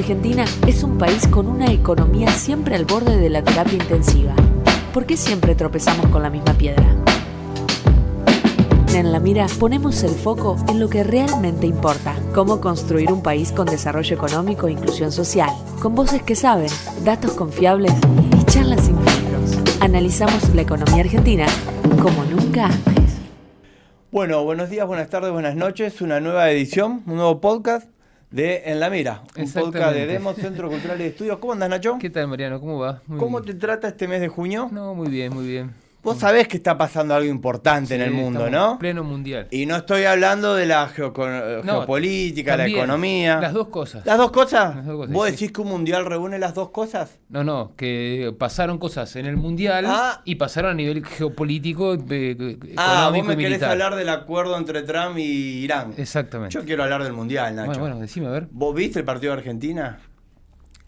Argentina es un país con una economía siempre al borde de la terapia intensiva. ¿Por qué siempre tropezamos con la misma piedra? En La Mira ponemos el foco en lo que realmente importa: cómo construir un país con desarrollo económico e inclusión social, con voces que saben, datos confiables y charlas sin filtros. Analizamos la economía argentina como nunca antes. Bueno, buenos días, buenas tardes, buenas noches. Una nueva edición, un nuevo podcast de En La Mira. Un podcast de Demos, Centro Cultural y Estudios. ¿Cómo andas, Nacho? ¿Qué tal, Mariano? ¿Cómo va? ¿Cómo te trata este mes de junio? No, muy bien, muy bien. Vos sabés que está pasando algo importante en el mundo, ¿no? Pleno mundial. Y no estoy hablando de la geopolítica, la economía. Las dos cosas. ¿Las dos cosas? Las dos cosas, ¿Vos sí. decís que un mundial reúne las dos cosas? No, que pasaron cosas en el mundial y pasaron a nivel geopolítico, económico vos me y militar. querés hablar del acuerdo entre Trump y Irán. Exactamente. Yo quiero hablar del mundial, Nacho. Bueno, decime, a ver. ¿Vos viste el partido de Argentina?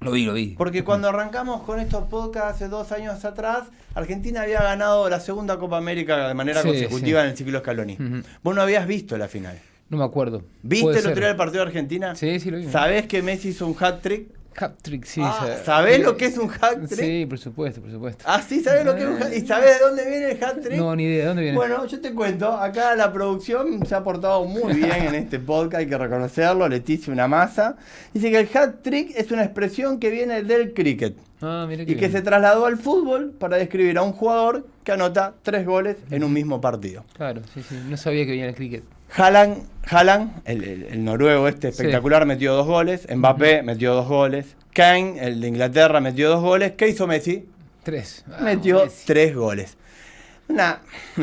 Lo vi. Porque cuando arrancamos con estos podcasts hace 2 años atrás, Argentina había ganado la segunda Copa América de manera consecutiva en el ciclo Scaloni. Uh-huh. Vos no habías visto la final. No me acuerdo. ¿Viste el otro día el partido de Argentina? Sí, lo vi. ¿Sabés que Messi hizo un hat-trick? Hat-trick, sí. ¿Sabés lo que es un hat-trick? Sí, por supuesto. Ah, sí, ¿sabés lo que es un hat-trick? ¿Y sabés de dónde viene el hat-trick? No, ni idea. ¿De dónde viene? Bueno, yo te cuento. Acá la producción se ha portado muy bien en este podcast, hay que reconocerlo. Leticia, una masa. Dice que el hat-trick es una expresión que viene del cricket. Mira y que se trasladó al fútbol para describir a un jugador que anota 3 goles en un mismo partido. Claro, sí. No sabía que venía el cricket. Haaland, el noruego espectacular, metió 2 goles. Mbappé metió 2 goles. Kane, el de Inglaterra, metió 2 goles. ¿Qué hizo Messi? 3. Metió 3 goles. Una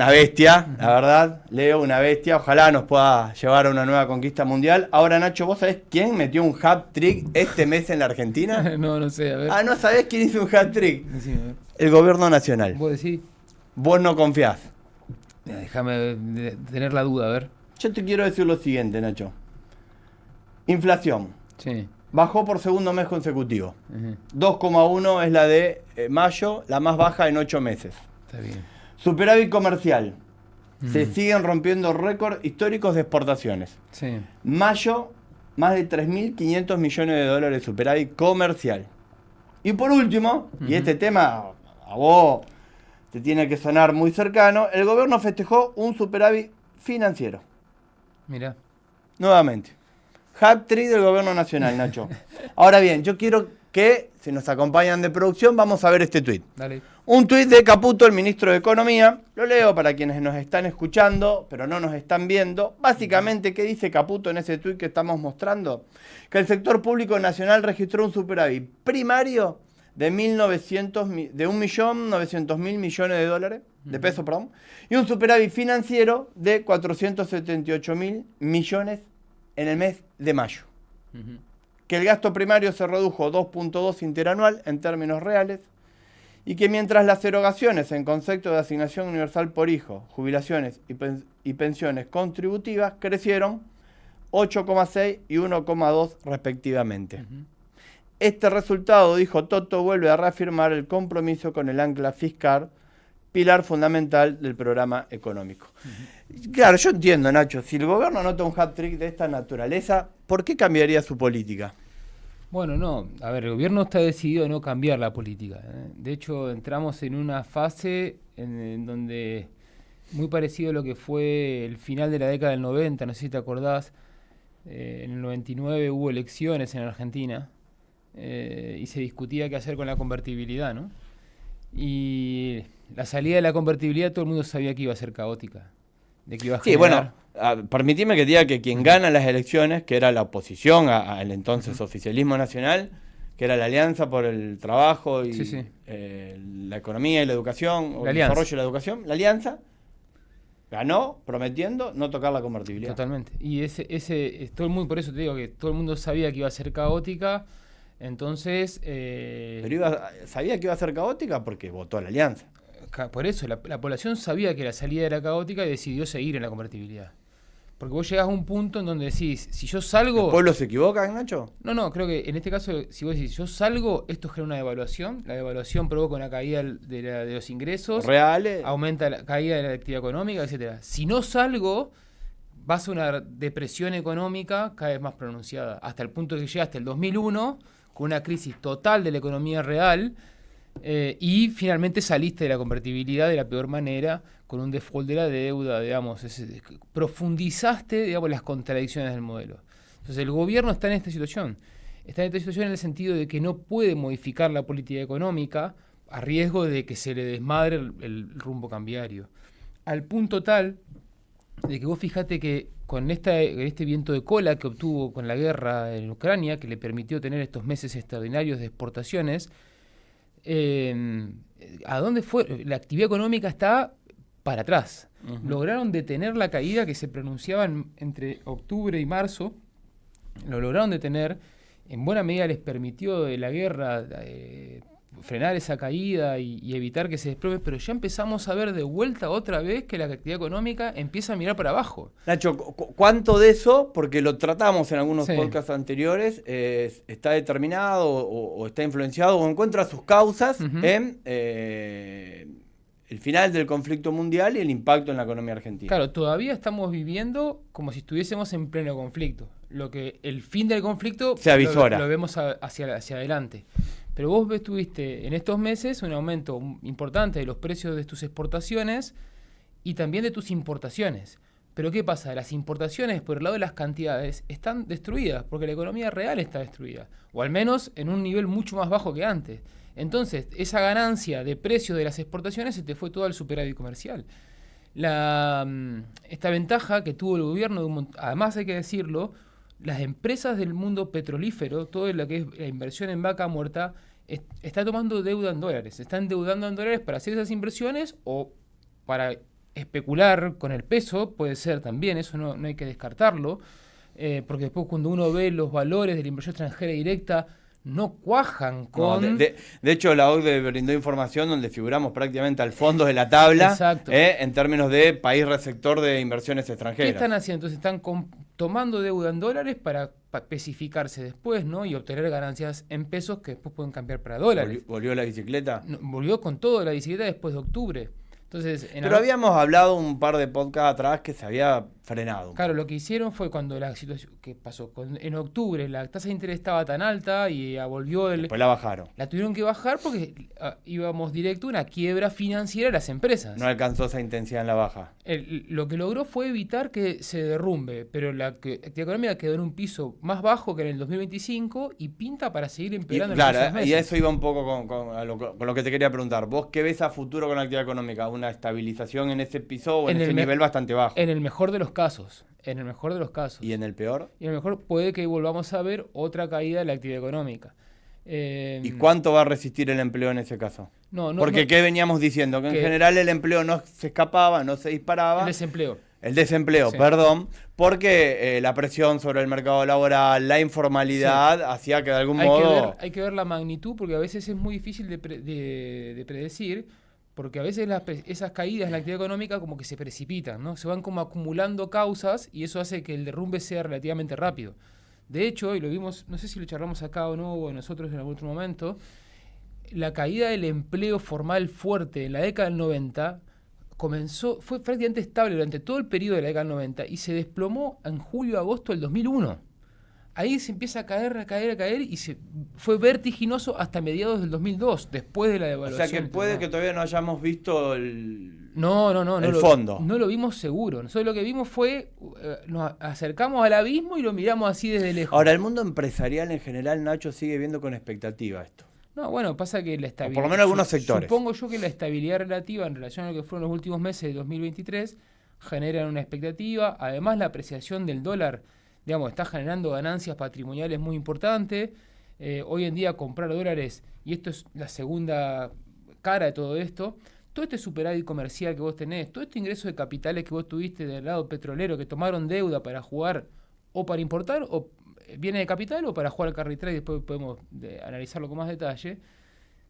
bestia, la verdad. Leo, una bestia. Ojalá nos pueda llevar a una nueva conquista mundial. Ahora, Nacho, ¿vos sabés quién metió un hat-trick este mes en la Argentina? No sé, a ver. ¿No sabés quién hizo un hat-trick? Decime, a ver. El gobierno nacional. ¿Vos decís? Vos no confiás. Déjame tener la duda, a ver. Yo te quiero decir lo siguiente, Nacho. Inflación. Sí. Bajó por segundo mes consecutivo. Uh-huh. 2,1 es la de mayo, la más baja en 8 meses. Está bien. Superávit comercial. Se siguen rompiendo récords históricos de exportaciones. Sí. Mayo, más de 3.500 millones de dólares de superávit comercial. Y por último, y este tema a vos te tiene que sonar muy cercano, el gobierno festejó un superávit financiero. Mirá. Nuevamente. Hat-trick del gobierno nacional, Nacho. Ahora bien, yo quiero que, si nos acompañan de producción, vamos a ver este tuit. Dale. Un tuit de Caputo, el ministro de Economía. Lo leo para quienes nos están escuchando, pero no nos están viendo. Básicamente, ¿qué dice Caputo en ese tuit que estamos mostrando? Que el sector público nacional registró un superávit primario de 1.900.000 millones de dólares, de pesos, perdón, y un superávit financiero de 478.000 millones en el mes de mayo. Uh-huh. Que el gasto primario se redujo 2.2 interanual en términos reales, y que mientras las erogaciones en concepto de asignación universal por hijo, jubilaciones y pensiones contributivas crecieron 8,6 y 1,2 respectivamente. Uh-huh. Este resultado, dijo Toto, vuelve a reafirmar el compromiso con el ancla fiscal, pilar fundamental del programa económico. Uh-huh. Claro, yo entiendo, Nacho, si el gobierno anota un hat-trick de esta naturaleza, ¿por qué cambiaría su política? Bueno, no. A ver, el gobierno está decidido a no cambiar la política. De hecho, entramos en una fase en donde, muy parecido a lo que fue el final de la década del 90, no sé si te acordás, en el 99 hubo elecciones en Argentina y se discutía qué hacer con la convertibilidad, ¿no? Y la salida de la convertibilidad todo el mundo sabía que iba a ser caótica, de que iba a generar... permitime que diga que quien gana las elecciones, que era la oposición al entonces oficialismo nacional, que era la Alianza por el Trabajo y la Economía y la Educación, o el Desarrollo y la Educación, la Alianza, ganó prometiendo no tocar la convertibilidad. Totalmente. Y todo el mundo, por eso te digo que todo el mundo sabía que iba a ser caótica, entonces... Pero sabía que iba a ser caótica porque votó a la Alianza. Por eso, la población sabía que la salida era caótica y decidió seguir en la convertibilidad. Porque vos llegás a un punto en donde decís, si yo salgo... ¿El pueblo se equivoca, Nacho? No, creo que en este caso, si vos decís, yo salgo, esto genera una devaluación, la devaluación provoca una caída de los ingresos, reales, aumenta la caída de la actividad económica, etcétera. Si no salgo, vas a una depresión económica cada vez más pronunciada, hasta el punto que llega hasta el 2001, con una crisis total de la economía real, y finalmente saliste de la convertibilidad de la peor manera, con un default de la deuda, digamos, profundizaste, digamos, las contradicciones del modelo. Entonces el gobierno está en esta situación. Está en esta situación en el sentido de que no puede modificar la política económica a riesgo de que se le desmadre el rumbo cambiario. Al punto tal de que vos fíjate que con este viento de cola que obtuvo con la guerra en Ucrania, que le permitió tener estos meses extraordinarios de exportaciones, ¿a dónde fue? La actividad económica está para atrás. Uh-huh. Lograron detener la caída que se pronunciaba entre octubre y marzo. Lo lograron detener. En buena medida les permitió la guerra frenar esa caída y evitar que se desplome, pero ya empezamos a ver de vuelta otra vez que la actividad económica empieza a mirar para abajo. Nacho, ¿cuánto de eso, porque lo tratamos en algunos podcasts anteriores, está determinado o está influenciado o encuentra sus causas en el final del conflicto mundial y el impacto en la economía argentina? Claro, todavía estamos viviendo como si estuviésemos en pleno conflicto. Lo que el fin del conflicto se avisora. Lo vemos hacia adelante. Pero vos tuviste en estos meses un aumento importante de los precios de tus exportaciones y también de tus importaciones. Pero ¿qué pasa? Las importaciones, por el lado de las cantidades, están destruidas porque la economía real está destruida, o al menos en un nivel mucho más bajo que antes. Entonces, esa ganancia de precios de las exportaciones se te fue todo al superávit comercial. Esta ventaja que tuvo el gobierno, además hay que decirlo, las empresas del mundo petrolífero, todo lo que es la inversión en vaca muerta, está tomando deuda en dólares. Se están endeudando en dólares para hacer esas inversiones o para especular con el peso, puede ser también, eso no hay que descartarlo, porque después cuando uno ve los valores de la inversión extranjera directa, no cuajan con... No, de hecho, la OCDE brindó información donde figuramos prácticamente al fondo de la tabla en términos de país receptor de inversiones extranjeras. ¿Qué están haciendo? Entonces están tomando deuda en dólares para especificarse después, ¿no? Y obtener ganancias en pesos que después pueden cambiar para dólares. ¿Volvió la bicicleta? No, volvió con todo la bicicleta después de octubre. Entonces, pero habíamos hablado un par de podcasts atrás que se había frenado. Claro, lo que hicieron fue cuando la situación que pasó en octubre, la tasa de interés estaba tan alta y volvió después la bajaron. La tuvieron que bajar porque íbamos directo a una quiebra financiera de las empresas. No alcanzó esa intensidad en la baja. Lo que logró fue evitar que se derrumbe, pero la actividad económica quedó en un piso más bajo que en el 2025 y pinta para seguir empeorando en los próximos meses. Y eso iba un poco con lo que te quería preguntar. ¿Vos qué ves a futuro con la actividad económica? ¿Una estabilización en ese piso o en ese nivel bastante bajo? En el mejor de los casos. En el mejor de los casos. ¿Y en el peor? Y en el mejor puede que volvamos a ver otra caída de la actividad económica. ¿Y cuánto va a resistir el empleo en ese caso? Porque ¿qué veníamos diciendo? Que en general el empleo no se escapaba, no se disparaba. El desempleo, sí. Perdón, porque la presión sobre el mercado laboral, la informalidad, hacía que de algún modo... Hay que ver la magnitud, porque a veces es muy difícil de predecir, porque a veces esas caídas en la actividad económica como que se precipitan, ¿no? Se van como acumulando causas y eso hace que el derrumbe sea relativamente rápido. De hecho, y lo vimos, no sé si lo charlamos acá o no, o nosotros en algún otro momento, la caída del empleo formal fuerte en la década del 90 fue prácticamente estable durante todo el periodo de la década del 90 y se desplomó en julio-agosto del 2001. Ahí se empieza a caer y fue vertiginoso hasta mediados del 2002, después de la devaluación. O sea que puede que todavía no hayamos visto el fondo. No lo vimos seguro. Nosotros lo que vimos fue, nos acercamos al abismo y lo miramos así desde lejos. Ahora, el mundo empresarial en general, Nacho, sigue viendo con expectativa esto. No, bueno, pasa que la estabilidad... Por lo menos algunos sectores. Supongo yo que la estabilidad relativa en relación a lo que fueron los últimos meses de 2023 generan una expectativa. Además, la apreciación del dólar, digamos, está generando ganancias patrimoniales muy importantes. Hoy en día comprar dólares, y esto es la segunda cara de todo esto, todo este superávit comercial que vos tenés, todo este ingreso de capitales que vos tuviste del lado petrolero, que tomaron deuda para jugar o para importar o viene de capital o para jugar al carry trade, después podemos analizarlo con más detalle,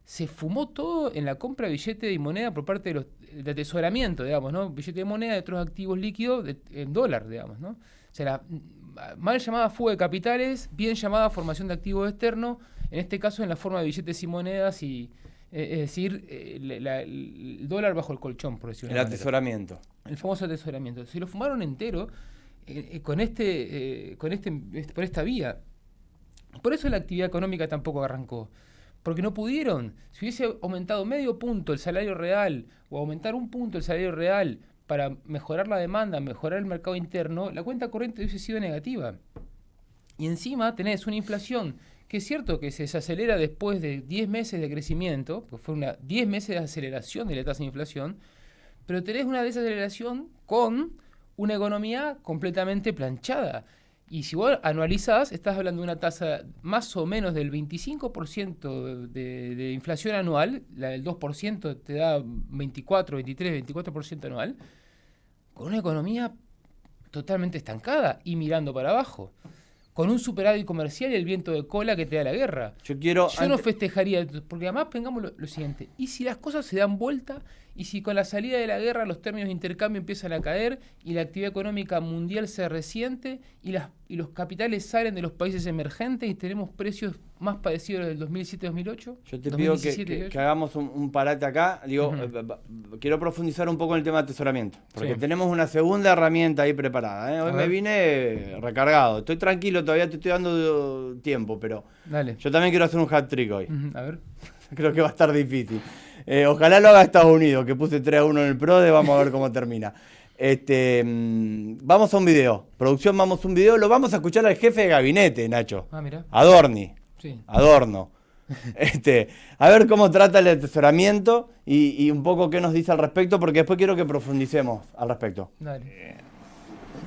se fumó todo en la compra de billete y moneda por parte de atesoramiento, digamos, ¿no? Billete de moneda de otros activos líquidos en dólar, digamos, ¿no? O sea, la mal llamada fuga de capitales, bien llamada formación de activos externos, en este caso en la forma de billetes y monedas y es decir, el dólar bajo el colchón, por decirlo así. El atesoramiento. El famoso atesoramiento. Se lo fumaron entero por esta vía. Por eso la actividad económica tampoco arrancó. Porque no pudieron. Si hubiese aumentado medio punto el salario real o aumentar un punto el salario real para mejorar la demanda, mejorar el mercado interno, la cuenta corriente hubiese sido negativa. Y encima tenés una inflación que es cierto que se desacelera después de 10 meses de crecimiento, porque fue 10 meses de aceleración de la tasa de inflación, pero tenés una desaceleración con una economía completamente planchada. Y si vos anualizás, estás hablando de una tasa más o menos del 25% de inflación anual, la del 2% te da 24% anual, con una economía totalmente estancada y mirando para abajo, con un superávit comercial y el viento de cola que te da la guerra. Yo no festejaría, porque además pongamos lo siguiente, y si las cosas se dan vuelta, y si con la salida de la guerra los términos de intercambio empiezan a caer, y la actividad económica mundial se resiente, y los capitales salen de los países emergentes, y tenemos precios más parecidos a los del 2007-2008. Yo te pido que hagamos un parate acá. Digo, quiero profundizar un poco en el tema de atesoramiento, porque tenemos una segunda herramienta ahí preparada. Hoy me vine recargado. Estoy tranquilo, todavía te estoy dando tiempo, pero dale. Yo también quiero hacer un hat-trick hoy. A ver. Creo que va a estar difícil. Ojalá lo haga Estados Unidos, que puse 3-1 en el PRODE, vamos a ver cómo termina. Vamos a un video. Producción, vamos a un video. Lo vamos a escuchar al jefe de gabinete, Nacho. Mira. Adorno. A ver cómo trata el atesoramiento y un poco qué nos dice al respecto, porque después quiero que profundicemos al respecto. Dale.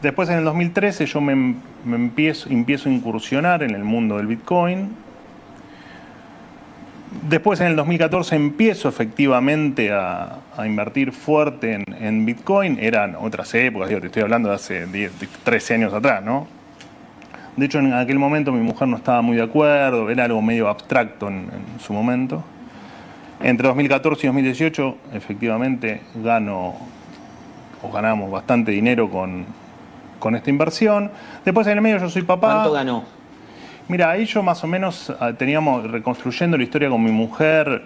Después, en el 2013, yo me empiezo a incursionar en el mundo del Bitcoin. Después, en el 2014, empiezo efectivamente a invertir fuerte en Bitcoin. Eran otras épocas, te estoy hablando de hace 13 años atrás, ¿no? De hecho, en aquel momento mi mujer no estaba muy de acuerdo, era algo medio abstracto en su momento. Entre 2014 y 2018, efectivamente, ganamos bastante dinero con esta inversión. Después, en el medio, yo soy papá. ¿Cuánto ganó? Mira, ahí yo más o menos teníamos, reconstruyendo la historia con mi mujer,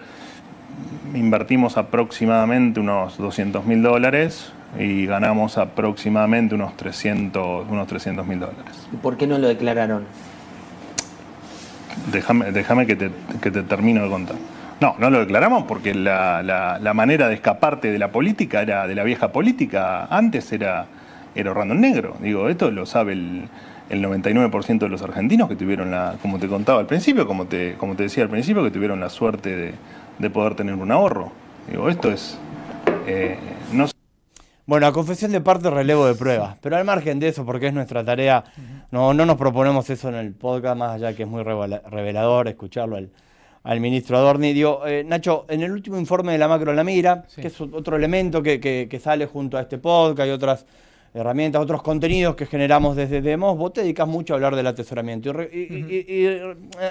invertimos aproximadamente unos $200.000 y ganamos aproximadamente unos $300.000. ¿Y por qué no lo declararon? Déjame que te termino de contar. No lo declaramos porque la manera de escaparte de la política, de la vieja política, antes era ahorrando en negro. Digo, esto lo sabe el 99% de los argentinos que tuvieron como te contaba al principio, como te decía al principio, que tuvieron la suerte de poder tener un ahorro. Digo, esto es... no sé. Bueno, a confesión de parte, relevo de pruebas, pero al margen de eso, porque es nuestra tarea, no nos proponemos eso en el podcast, más allá que es muy revelador escucharlo al ministro Adorni. Digo, Nacho, en el último informe de la Macro en la Mira, que es otro elemento que sale junto a este podcast y otras herramientas, otros contenidos que generamos desde Demos, vos te dedicas mucho a hablar del atesoramiento. Y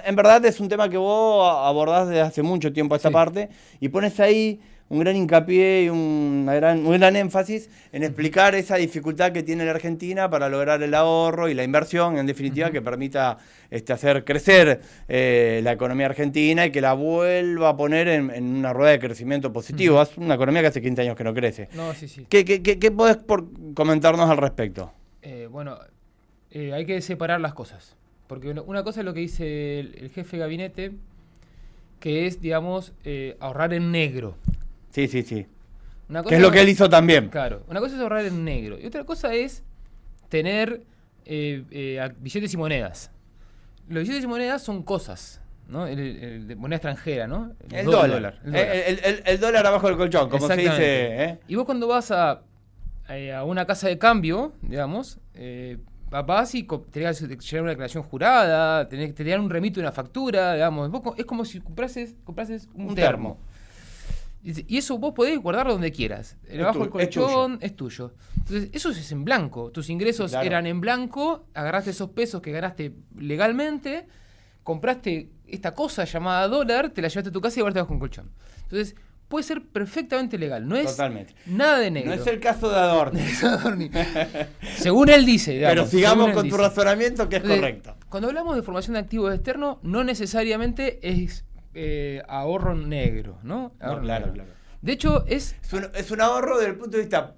en verdad es un tema que vos abordás desde hace mucho tiempo a esta parte y pones ahí un gran hincapié y un gran énfasis en explicar esa dificultad que tiene la Argentina para lograr el ahorro y la inversión, en definitiva, que permita hacer crecer la economía argentina y que la vuelva a poner en una rueda de crecimiento positivo. Es una economía que hace 15 años que no crece. Sí. ¿Qué podés comentarnos al respecto? Hay que separar las cosas. Porque una cosa es lo que dice el jefe de gabinete, que es, digamos, ahorrar en negro. Sí. Que es lo que él hizo también. Claro. Una cosa es ahorrar en negro. Y otra cosa es tener billetes y monedas. Los billetes y monedas son cosas, ¿no? De moneda extranjera, ¿no? El dólar. El dólar abajo del colchón, como se dice. Y vos cuando vas a una casa de cambio, digamos, vas y tenés que llevar una declaración jurada, tenés que tener un remito de una factura, digamos. Es como si comprases un termo. Y eso vos podés guardarlo donde quieras. Debajo del colchón es tuyo. Entonces, eso es en blanco. Tus ingresos eran en blanco, agarraste esos pesos que ganaste legalmente, compraste esta cosa llamada dólar, te la llevaste a tu casa y guardaste bajo un colchón. Entonces, puede ser perfectamente legal. No es nada de negro. No es el caso de Adorni. Según él dice. Digamos, pero sigamos con tu razonamiento, que es correcto. Cuando hablamos de formación de activos externos, no necesariamente es ahorro negro, ¿no? Claro. De hecho, es un ahorro desde el punto de vista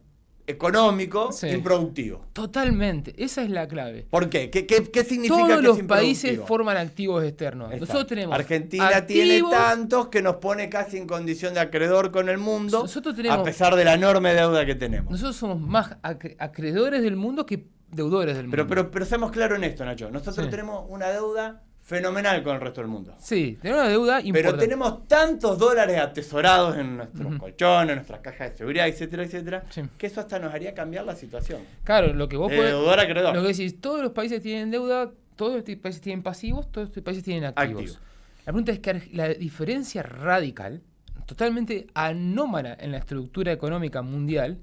económico Sí. improductivo. Totalmente, esa es la clave. ¿Por qué? ¿Qué significa Todos que los es países improductivo? forman activos externos. Exacto. Nosotros tenemos Argentina tiene activos, tantos que nos pone casi en condición de acreedor con el mundo, Nosotros tenemos- a pesar de la enorme deuda que tenemos. Nosotros somos más acreedores del mundo que deudores del mundo. Pero seamos claros en esto, Nacho. Nosotros Sí. tenemos una deuda fenomenal con el resto del mundo. Sí, tenemos una deuda importante. Pero tenemos tantos dólares atesorados en nuestros colchones, en nuestras cajas de seguridad, etcétera, etcétera, Sí. que eso hasta nos haría cambiar la situación. Claro, lo que vos De podés... deudor a acreedor. Lo que decís, todos los países tienen deuda, todos los países tienen pasivos, todos los países tienen activos. Activo. La pregunta es que la diferencia radical, totalmente anómala en la estructura económica mundial,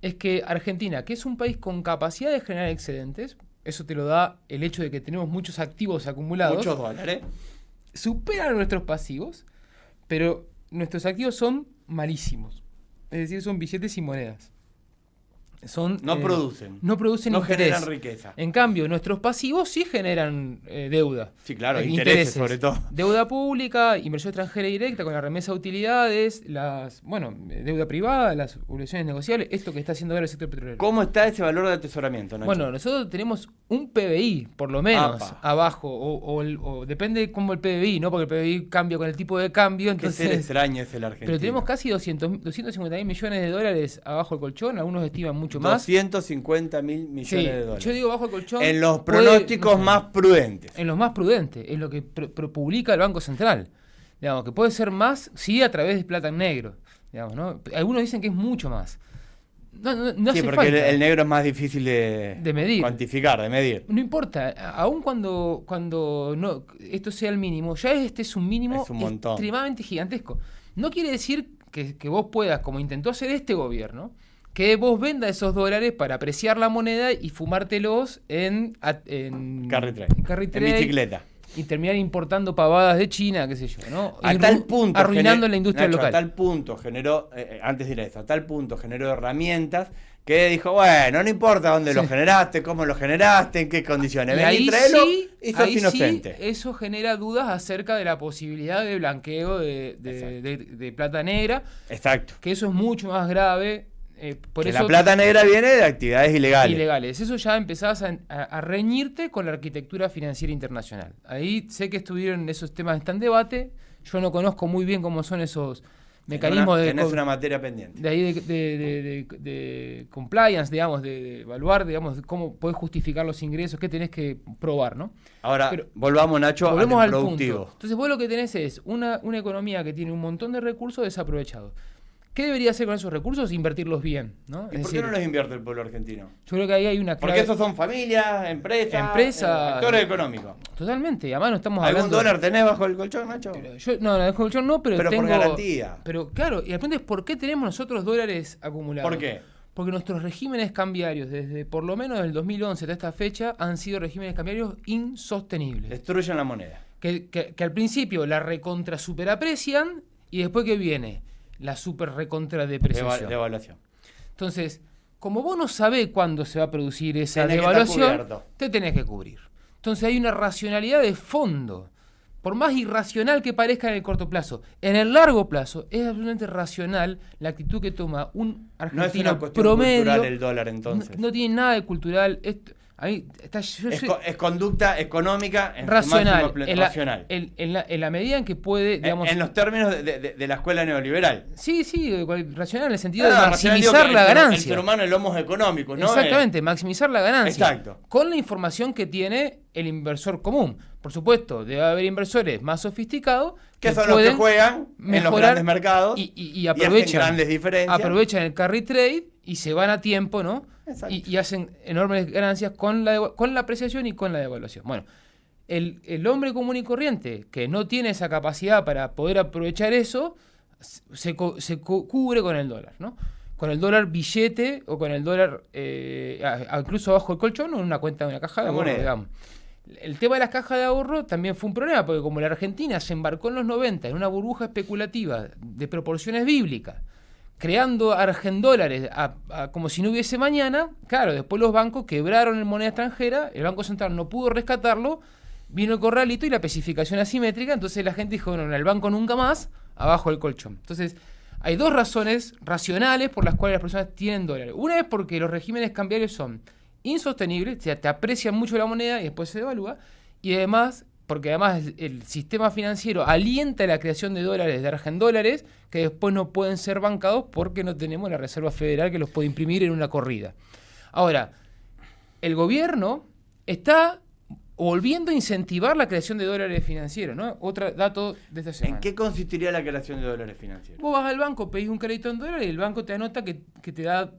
es que Argentina, que es un país con capacidad de generar excedentes, eso te lo da el hecho de que tenemos muchos activos acumulados, Muchos dólares. superan nuestros pasivos, pero nuestros activos son malísimos. Es decir, son billetes y monedas. No producen. No producen No interés. generan riqueza. En cambio, nuestros pasivos sí generan deuda. Sí, claro, intereses sobre todo. Deuda pública, inversión extranjera directa con la remesa de utilidades, deuda privada, las obligaciones negociables, esto que está haciendo ahora el sector petrolero. ¿Cómo está ese valor de atesoramiento, Nacho? Bueno, nosotros tenemos un PBI, por lo menos, Apa. abajo, o depende de cómo el PBI, ¿no? Porque el PBI cambia con el tipo de cambio, Qué ser entonces... extraño es el argentino. Pero tenemos casi 250.000 millones de dólares abajo del colchón, algunos estiman mucho más. 250 mil millones Sí, de dólares. yo digo bajo el colchón. En los puede- pronósticos no sé, más prudentes. En los más prudentes, es lo que publica el Banco Central. Digamos, que puede ser más, sí, a través de plata en negro. Digamos, ¿no? Algunos dicen que es mucho más. No Sí, hace porque falta. el negro es más difícil de medir. cuantificar, de medir. No importa, aun cuando no, esto sea el mínimo, ya este es un mínimo Es un montón. extremadamente gigantesco. No quiere decir que vos puedas, como intentó hacer este gobierno, que vos vendas esos dólares para apreciar la moneda y fumártelos en Carry trade. en carry En trade bicicleta. y terminar importando pavadas de China, qué sé yo, ¿no? A Y tal punto arruinando la industria Nacho, local. A tal punto generó, antes de ir a eso, a tal punto generó herramientas que dijo, bueno, no importa dónde Sí. lo generaste, cómo lo generaste, en qué condiciones. Y Vení, ahí tráelo sí, y sos ahí inocente. sí, eso genera dudas acerca de la posibilidad de blanqueo de plata negra, Exacto. que eso es mucho más grave. Por Que eso la plata negra viene de actividades ilegales. ilegales. Eso ya empezás a reñirte con la arquitectura financiera internacional. Ahí sé que estuvieron esos temas, están en debate. Yo no conozco muy bien cómo son esos mecanismos Tenés una materia pendiente. de ahí de compliance, digamos, de evaluar, digamos, cómo podés justificar los ingresos, qué tenés que probar, ¿no? Ahora, Pero volvamos, Nacho, volvemos al al productivo. punto. Entonces vos lo que tenés es una economía que tiene un montón de recursos desaprovechados. ¿Qué debería hacer con esos recursos? Invertirlos bien, ¿no? ¿Y Es por qué decir, no los invierte el pueblo argentino? yo creo que ahí hay una Porque clave. esos son familias, empresas, actores económicos. Totalmente, además no estamos ¿Algún hablando... dólar tenés bajo el colchón, Nacho? Yo, no, la dejo colchón no, pero Pero por tengo... garantía. Pero claro, y la pregunta es ¿por qué tenemos nosotros dólares acumulados? ¿Por qué? Porque nuestros regímenes cambiarios, desde por lo menos del 2011 hasta esta fecha, han sido regímenes cambiarios insostenibles. Destruyen la moneda. Que al principio la recontra superaprecian y después que viene la super recontra depreciación. Devaluación. Entonces, como vos no sabés cuándo se va a producir esa Tenés que estar devaluación, cubierto. te tenés que cubrir. Entonces hay una racionalidad de fondo. Por más irracional que parezca en el corto plazo, en el largo plazo es absolutamente racional la actitud que toma un No es argentino una cuestión promedio. cultural el dólar, entonces. No tiene nada de cultural. Ahí está, Es conducta económica en su racional. máximo racional. En la medida en que puede, digamos. En los términos de la escuela neoliberal. Sí, racional en el sentido de Racional, digo, maximizar que la el ganancia. ser humano, el homo económico, ¿no? Exactamente, maximizar la ganancia. Exacto. Con la información que tiene el inversor común. Por supuesto, debe haber inversores más sofisticados Que son los que juegan en los grandes mercados y hacen aprovechan, grandes diferencias. aprovechan el carry trade y se van a tiempo, ¿no? Exacto. Y hacen enormes ganancias con la apreciación y con la devaluación. Bueno, el hombre común y corriente que no tiene esa capacidad para poder aprovechar eso, se cubre con el dólar, ¿no? Con el dólar billete o con el dólar incluso abajo del colchón o en una cuenta de una caja de La ahorro, moneda. digamos. El tema de las cajas de ahorro también fue un problema, porque como la Argentina se embarcó en los 90 en una burbuja especulativa de proporciones bíblicas, creando argendólares como si no hubiese mañana, claro, después los bancos quebraron en moneda extranjera, el Banco Central no pudo rescatarlo, vino el corralito y la especificación asimétrica, entonces la gente dijo, bueno, en el banco nunca más, abajo del colchón. Entonces, Hay dos razones racionales por las cuales las personas tienen dólares. Una es porque los regímenes cambiarios son insostenibles, o sea, te aprecian mucho la moneda y después se devalúa, y además, porque además el sistema financiero alienta la creación de dólares, de argen dólares, que después no pueden ser bancados porque no tenemos la Reserva Federal que los puede imprimir en una corrida. Ahora, el gobierno está volviendo a incentivar la creación de dólares financieros, ¿no? Otro dato de esta semana. ¿En qué consistiría la creación de dólares financieros? Vos vas al banco, pedís un crédito en dólares y el banco te anota que te da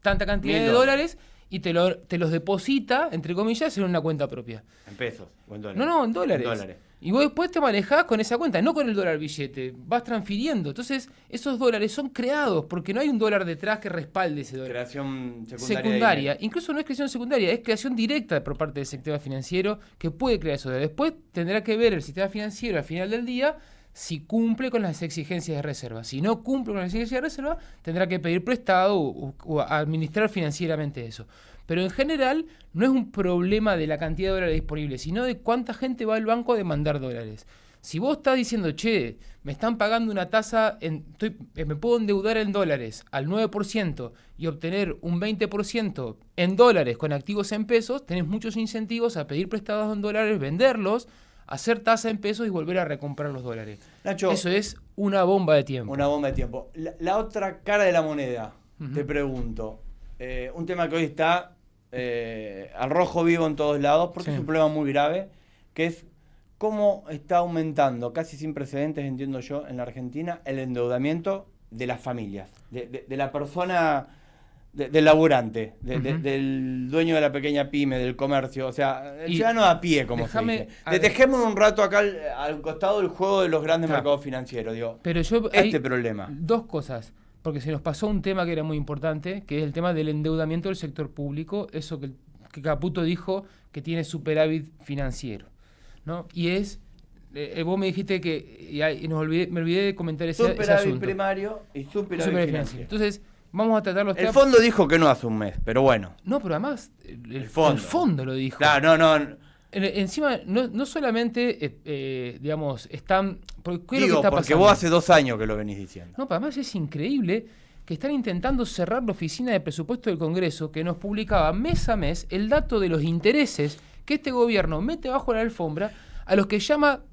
tanta cantidad de $1.000 dólares y te los deposita, entre comillas, en una cuenta propia. ¿En pesos o en dólares? No, en dólares. En dólares. Y vos después te manejás con esa cuenta, no con el dólar billete, vas transfiriendo. Entonces, esos dólares son creados porque no hay un dólar detrás que respalde ese dólar. Creación Secundaria. Incluso no es creación secundaria, es creación directa por parte del sistema financiero que puede crear eso. Después tendrá que ver el sistema financiero al final del día si cumple con las exigencias de reserva. Si no cumple con las exigencias de reserva, tendrá que pedir prestado o administrar financieramente eso. Pero en general no es un problema de la cantidad de dólares disponibles, sino de cuánta gente va al banco a demandar dólares. Si vos estás diciendo, che, me están pagando una tasa, me puedo endeudar en dólares al 9% y obtener un 20% en dólares con activos en pesos, tenés muchos incentivos a pedir prestados en dólares, venderlos, hacer tasa en pesos y volver a recomprar los dólares. Nacho, eso es una bomba de tiempo. Una bomba de tiempo. La otra cara de la moneda, te pregunto. Un tema que hoy está al rojo vivo en todos lados, porque es un problema muy grave, que es cómo está aumentando, casi sin precedentes, entiendo yo, en la Argentina, el endeudamiento de las familias, de la persona, del laburante, del dueño de la pequeña pyme, del comercio, o sea, el ciudadano a pie, como se dice. Dejemos un rato acá al costado del juego de los grandes mercados financieros, digo. Pero problema. Dos cosas. Porque se nos pasó un tema que era muy importante, que es el tema del endeudamiento del sector público, eso que Caputo dijo que tiene superávit financiero, ¿no? Y vos me dijiste que, me olvidé de comentar ese asunto. Superávit primario y superávit financiero. Entonces, vamos a tratar los temas. El fondo dijo que no hace un mes, pero bueno. No, pero además, el fondo lo dijo. Claro, no. Encima, no solamente, digamos, están... ¿Qué es lo que está porque pasando? vos hace 2 años que lo venís diciendo. No, pero además es increíble que están intentando cerrar la oficina de presupuesto del Congreso, que nos publicaba mes a mes el dato de los intereses que este gobierno mete bajo la alfombra a los que llama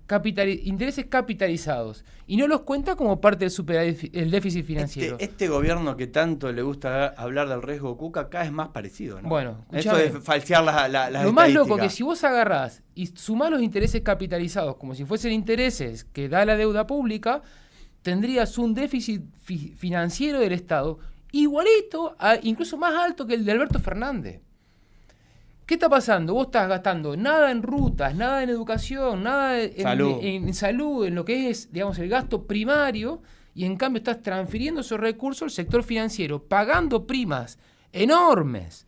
intereses capitalizados y no los cuenta como parte del déficit financiero. Este gobierno que tanto le gusta hablar del riesgo Cuca cada vez más parecido, ¿no? Bueno, eso de falsear las lo más loco que si vos agarrás y sumás los intereses capitalizados como si fuesen intereses que da la deuda pública, tendrías un déficit financiero del Estado igualito, incluso más alto que el de Alberto Fernández. ¿Qué está pasando? Vos estás gastando nada en rutas, nada en educación, nada en salud, en lo que es, digamos, el gasto primario, y en cambio estás transfiriendo esos recursos al sector financiero, pagando primas enormes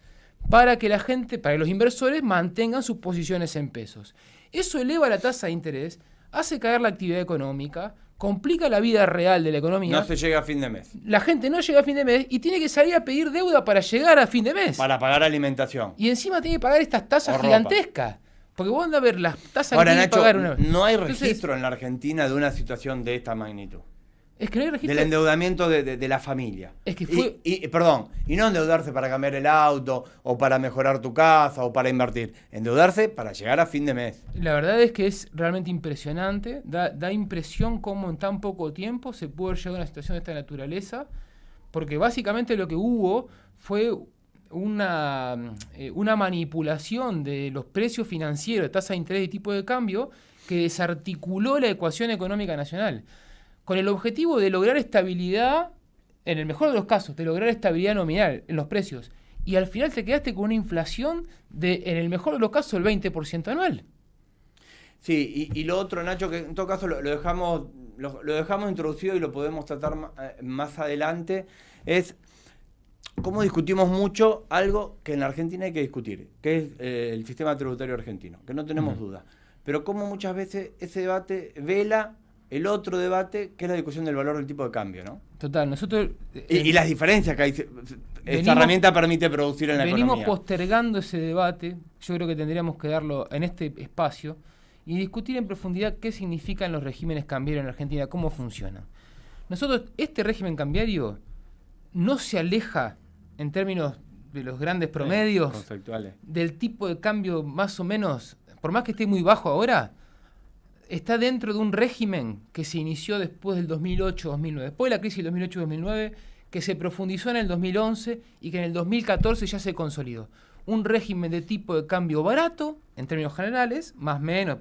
para que para que los inversores mantengan sus posiciones en pesos. Eso eleva la tasa de interés, hace caer la actividad económica, complica la vida real de la economía. No se llega a fin de mes. La gente no llega a fin de mes y tiene que salir a pedir deuda para llegar a fin de mes. Para pagar alimentación. Y encima tiene que pagar estas tasas gigantescas. Porque vos andás a ver las tasas que tiene que pagar una... No hay registro en la Argentina de una situación de esta magnitud. Es que no hay registro. Del endeudamiento de la familia. Es que fue... Y no endeudarse para cambiar el auto, o para mejorar tu casa, o para invertir. Endeudarse para llegar a fin de mes. La verdad es que es realmente impresionante. Da impresión cómo en tan poco tiempo se pudo haber llegado a una situación de esta naturaleza. Porque básicamente lo que hubo fue una manipulación de los precios financieros, de tasa de interés y tipo de cambio, que desarticuló la ecuación económica nacional, con el objetivo de lograr estabilidad, en el mejor de los casos, de lograr estabilidad nominal en los precios. Y al final te quedaste con una inflación en el mejor de los casos, el 20% anual. Sí, y lo otro, Nacho, que en todo caso lo dejamos introducido y lo podemos tratar más adelante, es cómo discutimos mucho algo que en la Argentina hay que discutir, que es el sistema tributario argentino, que no tenemos duda. Pero cómo muchas veces ese debate vela el otro debate, que es la discusión del valor del tipo de cambio, ¿no? Total, nosotros... y las diferencias que hay, esta herramienta permite producir en la economía. Venimos postergando ese debate, yo creo que tendríamos que darlo en este espacio, y discutir en profundidad qué significan los regímenes cambiarios en Argentina, cómo funcionan. Nosotros, este régimen cambiario no se aleja en términos de los grandes promedios conceptuales del tipo de cambio más o menos, por más que esté muy bajo ahora, está dentro de un régimen que se inició después del 2008-2009, después de la crisis del 2008-2009, que se profundizó en el 2011 y que en el 2014 ya se consolidó. Un régimen de tipo de cambio barato, en términos generales, más o menos,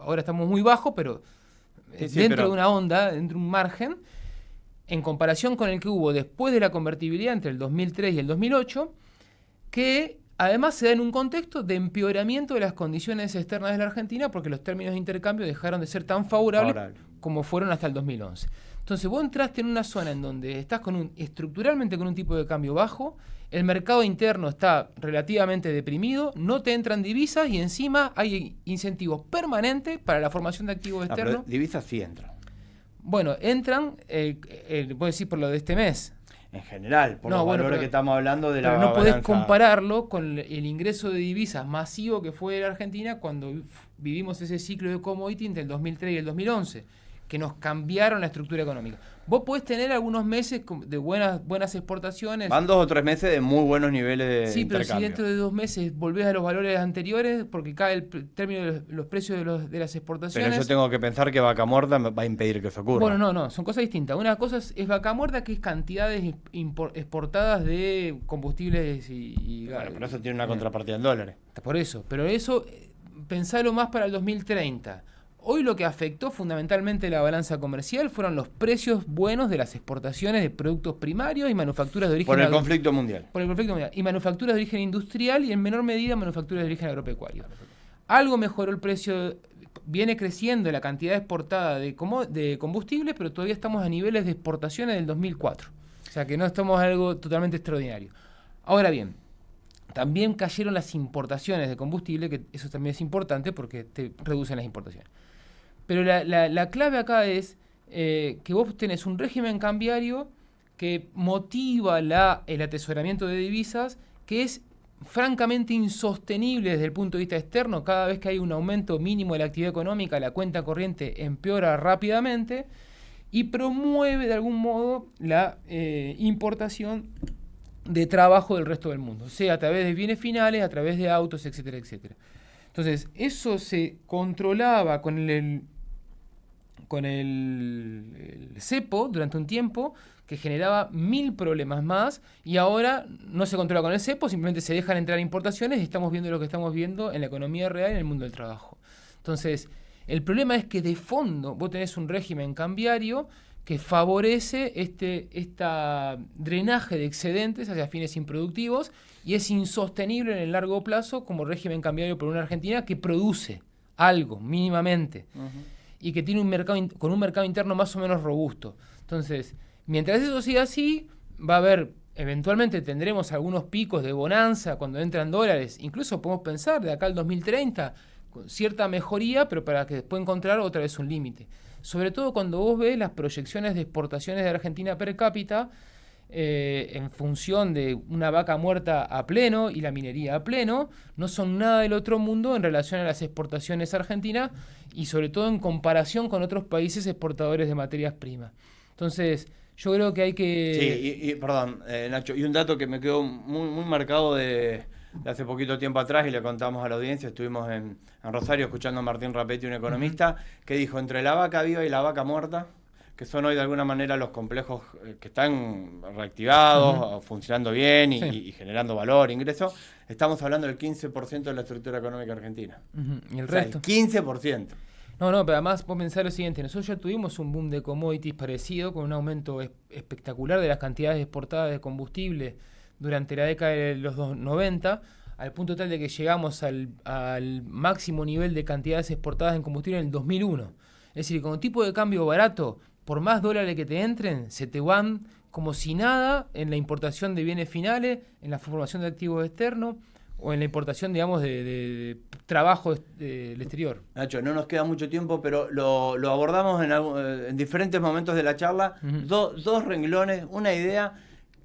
ahora estamos muy bajo, pero dentro de una onda, dentro de un margen, en comparación con el que hubo después de la convertibilidad entre el 2003 y el 2008, que además se da en un contexto de empeoramiento de las condiciones externas de la Argentina porque los términos de intercambio dejaron de ser tan favorables como fueron hasta el 2011. Entonces vos entraste en una zona en donde estás estructuralmente con un tipo de cambio bajo, el mercado interno está relativamente deprimido, no te entran divisas y encima hay incentivos permanentes para la formación de activos externos. Pero divisas sí entran. Bueno, entran, puedo decir por lo de este mes. En general, por los valores que estamos hablando de la balanza. Pero no podés compararlo con el ingreso de divisas masivo que fue de la Argentina cuando vivimos ese ciclo de commodity entre el 2003 y el 2011, que nos cambiaron la estructura económica. Vos podés tener algunos meses de buenas exportaciones. Van 2 o 3 meses de muy buenos niveles de intercambio. Sí, pero si dentro de 2 meses volvés a los valores anteriores, porque cae el término de los precios de las exportaciones. Pero yo tengo que pensar que vaca muerta va a impedir que eso ocurra. Bueno, no, son cosas distintas. Una cosa es vaca muerta, que es cantidades exportadas de combustibles y gas. Bueno, pero eso tiene una contrapartida en dólares. Por eso, pero eso pensalo más para el 2030. Hoy lo que afectó fundamentalmente la balanza comercial fueron los precios buenos de las exportaciones de productos primarios y manufacturas de origen... Por el conflicto mundial. Por el conflicto mundial. Y manufacturas de origen industrial y en menor medida manufacturas de origen agropecuario. Algo mejoró el precio, viene creciendo la cantidad exportada de combustible, pero todavía estamos a niveles de exportaciones del 2004. O sea que no estamos en algo totalmente extraordinario. Ahora bien, también cayeron las importaciones de combustible, que eso también es importante porque te reducen las importaciones. Pero la clave acá es que vos tenés un régimen cambiario que motiva el atesoramiento de divisas, que es francamente insostenible desde el punto de vista externo. Cada vez que hay un aumento mínimo de la actividad económica, la cuenta corriente empeora rápidamente y promueve de algún modo la importación de trabajo del resto del mundo, sea a través de bienes finales, a través de autos, etcétera, etcétera. Entonces, eso se controlaba con el cepo durante un tiempo, que generaba 1000 problemas más, y ahora no se controla con el cepo, simplemente se dejan entrar importaciones y estamos viendo lo que estamos viendo en la economía real y en el mundo del trabajo. Entonces, el problema es que de fondo vos tenés un régimen cambiario que favorece este drenaje de excedentes hacia fines improductivos y es insostenible en el largo plazo como régimen cambiario por una Argentina que produce algo mínimamente y que tiene un mercado interno más o menos robusto. Entonces, mientras eso siga así, va a haber, eventualmente tendremos algunos picos de bonanza cuando entran dólares, incluso podemos pensar de acá al 2030 con cierta mejoría, pero para que después encontrar otra vez un límite. Sobre todo cuando vos ves las proyecciones de exportaciones de Argentina per cápita en función de una vaca muerta a pleno y la minería a pleno, no son nada del otro mundo en relación a las exportaciones argentinas y sobre todo en comparación con otros países exportadores de materias primas. Entonces, yo creo que hay que... Sí, perdón, Nacho, y un dato que me quedó muy marcado de hace poquito tiempo atrás y le contamos a la audiencia, estuvimos en Rosario escuchando a Martín Rapetti, un economista, que dijo, entre la vaca viva y la vaca muerta, que son hoy de alguna manera los complejos que están reactivados, funcionando bien y generando valor, ingreso, estamos hablando del 15% de la estructura económica argentina. ¿Y el resto? El 15%. No, pero además vos pensás lo siguiente, nosotros ya tuvimos un boom de commodities parecido, con un aumento espectacular de las cantidades exportadas de combustible durante la década de los 90, al punto tal de que llegamos al máximo nivel de cantidades exportadas en combustible en el 2001. Es decir, con un tipo de cambio barato, por más dólares que te entren, se te van como si nada en la importación de bienes finales, en la formación de activos externos o en la importación, digamos, de trabajo del exterior. Nacho, no nos queda mucho tiempo, pero lo abordamos en diferentes momentos de la charla. Dos renglones, una idea.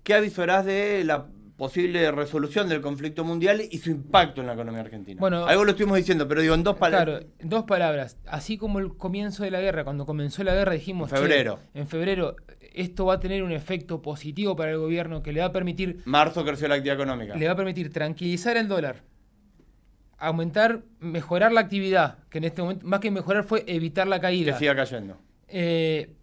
¿Qué avisorás de la posible resolución del conflicto mundial y su impacto en la economía argentina. Bueno, algo lo estuvimos diciendo, pero digo en 2 palabras. Claro, 2 palabras. Así como el comienzo de la guerra, cuando comenzó la guerra dijimos, en febrero esto va a tener un efecto positivo para el gobierno que le va a permitir... Marzo creció la actividad económica. Le va a permitir tranquilizar el dólar, aumentar, mejorar la actividad, que en este momento, más que mejorar, fue evitar la caída. Que siga cayendo.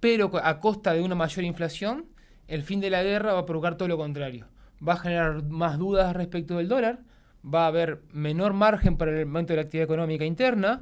Pero a costa de una mayor inflación, el fin de la guerra va a provocar todo lo contrario. Va a generar más dudas respecto del dólar, va a haber menor margen para el aumento de la actividad económica interna,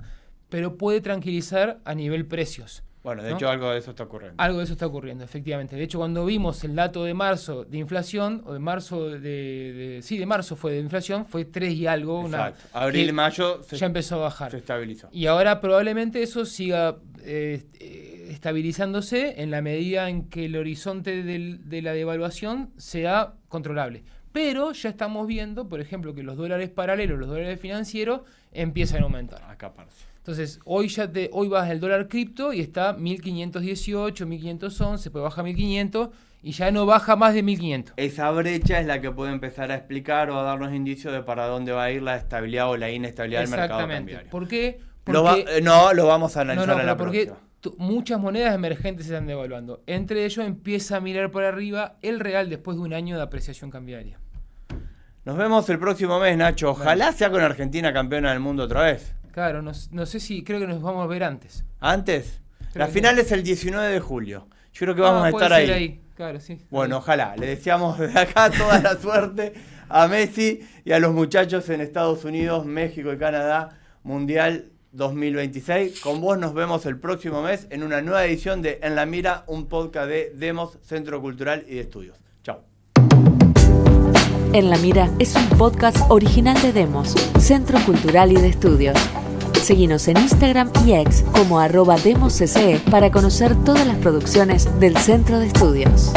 pero puede tranquilizar a nivel precios. Bueno, de hecho algo de eso está ocurriendo. Algo de eso está ocurriendo, efectivamente. De hecho, cuando vimos el dato de marzo de inflación, o de marzo de marzo fue de inflación, fue 3 y algo. Exacto. Abril, mayo ya empezó a bajar. Se estabilizó. Y ahora probablemente eso siga estabilizándose en la medida en que el horizonte de la devaluación sea controlable. Pero ya estamos viendo, por ejemplo, que los dólares paralelos, los dólares financieros, empiezan a aumentar. Acaparse. Entonces, hoy vas el dólar cripto y está 1518, 1511, pues baja 1500 y ya no baja más de 1500. Esa brecha es la que puede empezar a explicar o a darnos indicios de para dónde va a ir la estabilidad o la inestabilidad del mercado cambiario. ¿Por qué? Lo vamos a analizar en la próxima. Muchas monedas emergentes se están devaluando. Entre ellos empieza a mirar por arriba el real después de un año de apreciación cambiaria. Nos vemos el próximo mes, Nacho. Ojalá sea con Argentina campeona del mundo otra vez. Claro, no sé si, creo que nos vamos a ver antes. ¿Antes? La final es el 19 de julio. Yo creo que vamos a estar ahí. Claro, sí. Bueno, ojalá. Le deseamos desde acá toda la suerte a Messi y a los muchachos en Estados Unidos, México y Canadá, Mundial 2026. Con vos nos vemos el próximo mes en una nueva edición de En la Mira, un podcast de Demos, Centro Cultural y de Estudios. Chao. En la Mira es un podcast original de Demos, Centro Cultural y de Estudios. Seguinos en Instagram y X como @demoscce para conocer todas las producciones del Centro de Estudios.